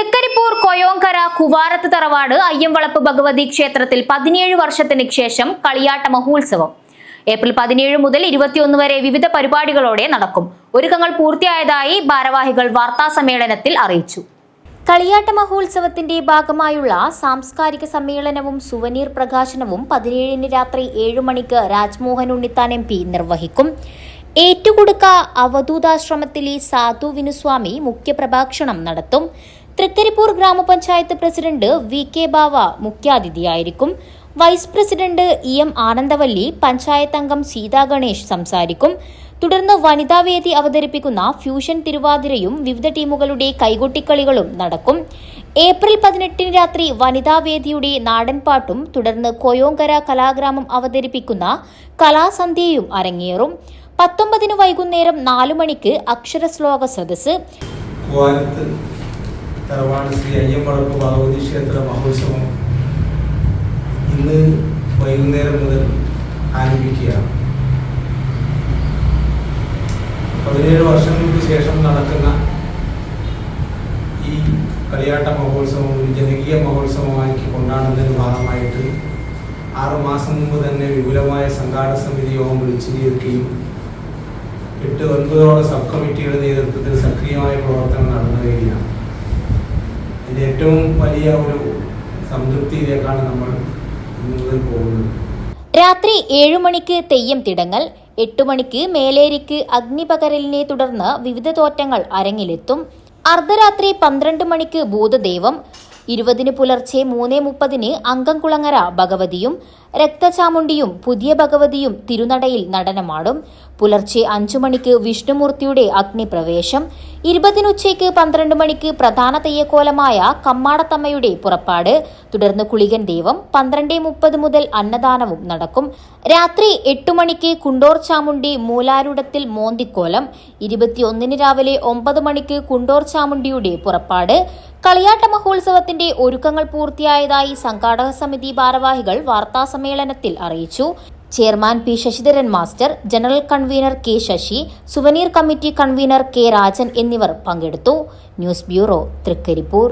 തൃക്കരിപ്പൂർ കൊയോങ്കര കുവാരത്ത് തറവാട് അയ്യംവളപ്പ് ഭഗവതി ക്ഷേത്രത്തിൽ 17 വർഷത്തിന് ശേഷം കളിയാട്ട മഹോത്സവം. ഏപ്രിൽ 17 മുതൽ 21 വരെ വിവിധ പരിപാടികളോടെ നടക്കും. ഒരുക്കങ്ങൾ പൂർത്തിയായതായി ഭാരവാഹികൾ വാർത്താസമ്മേളനത്തിൽ അറിയിച്ചു. കളിയാട്ട മഹോത്സവത്തിന്റെ ഭാഗമായുള്ള സാംസ്കാരിക സമ്മേളനവും സുവനീർ പ്രകാശനവും 17 രാത്രി 7 മണിക്ക് രാജ്മോഹൻ ഉണ്ണിത്താൻ MP നിർവഹിക്കും. ഏറ്റുകുടുക്ക അവധൂതാശ്രമത്തിലെ സാധു വിനുസ്വാമി മുഖ്യപ്രഭാഷണം നടത്തും. തൃക്കരിപ്പൂർ ഗ്രാമപഞ്ചായത്ത് പ്രസിഡന്റ് VK ബാവ മുഖ്യാതിഥിയായിരിക്കും. Vice president EM Anandavalli, panchayat അംഗം സീതാ ഗണേഷ് സംസാരിക്കും. തുടർന്ന് വനിതാവേദി അവതരിപ്പിക്കുന്ന ഫ്യൂഷൻ തിരുവാതിരയും വിവിധ ടീമുകളുടെ കൈകൊട്ടിക്കളികളും നടക്കും. ഏപ്രിൽ 18 രാത്രി വനിതാവേദിയുടെ നാടൻപാട്ടും തുടർന്ന് കൊയോങ്കര കലാഗ്രാമം അവതരിപ്പിക്കുന്ന കലാസന്ധ്യയും അരങ്ങേറും. 19 വൈകുന്നേരം 4 മണിക്ക് അക്ഷരശ്ലോക സദസ്സ്. തറവാട് ശ്രീ അയ്യംവളപ്പ് ഭഗവതി ക്ഷേത്ര മഹോത്സവം ഇന്ന് വൈകുന്നേരം മുതൽ ആരംഭിക്കുകയാണ്. 17 വർഷങ്ങൾക്ക് ശേഷം നടക്കുന്ന ഈ കളിയാട്ട മഹോത്സവം ഒരു ജനകീയ മഹോത്സവമാക്കി കൊണ്ടാടുന്നതിന് ഭാഗമായിട്ട് 6 മാസം മുമ്പ് തന്നെ വിപുലമായ സംഘാടക സമിതി യോഗം വിളിച്ചു ചേർക്കുകയും 8-9 സബ് കമ്മിറ്റിയുടെ നേതൃത്വത്തിൽ സക്രിയമായ പ്രവർത്തനം നടന്നു വരികയാണ്. ഇതിൻ്റെ ഏറ്റവും വലിയ ഒരു സംതൃപ്തിയിലേക്കാണ് നമ്മൾ ഇന്നു മുതൽ പോകുന്നത്. രാത്രി 7 മണിക്ക് തെയ്യം തിടങ്ങൽ, 8 മണിക്ക് മേലേരിക്ക് അഗ്നിപകരലിനെ തുടർന്ന് വിവിധ തോറ്റങ്ങൾ അരങ്ങിലെത്തും. അർദ്ധരാത്രി 12 മണിക്ക് ഭൂതദേവം, 20 പുലർച്ചെ 3:30 അങ്കംകുളങ്ങര ഭഗവതിയും രക്തചാമുണ്ടിയും പുതിയ ഭഗവതിയും തിരുനടയിൽ നടനമാടും. പുലർച്ചെ 5 മണിക്ക് വിഷ്ണുമൂർത്തിയുടെ അഗ്നിപ്രവേശം, 20 ഉച്ചയ്ക്ക് 12 മണിക്ക് പ്രധാന തെയ്യക്കോലമായ കമ്മാടത്തമ്മയുടെ പുറപ്പാട്, തുടർന്ന് കുളികൻ ദൈവം. 12:30 മുതൽ അന്നദാനവും നടക്കും. രാത്രി 8 മണിക്ക് കുണ്ടോർ ചാമുണ്ടി മൂലാരൂഢത്തിൽ മോന്തിക്കോലം, 21 രാവിലെ 9 മണിക്ക് കുണ്ടോർ ചാമുണ്ടിയുടെ പുറപ്പാട്. കളിയാട്ട മഹോത്സവത്തിന്റെ ഒരുക്കങ്ങൾ പൂർത്തിയായതായി സംഘാടക സമിതി ഭാരവാഹികൾ വാർത്താസമ്മേളനത്തിൽ അറിയിച്ചു. Chairman P Sasidharan master, general convener K Sasi, souvenir committee convener K Rajan എന്നിവർ പങ്കെടുത്തു. News bureau, Trikaripur.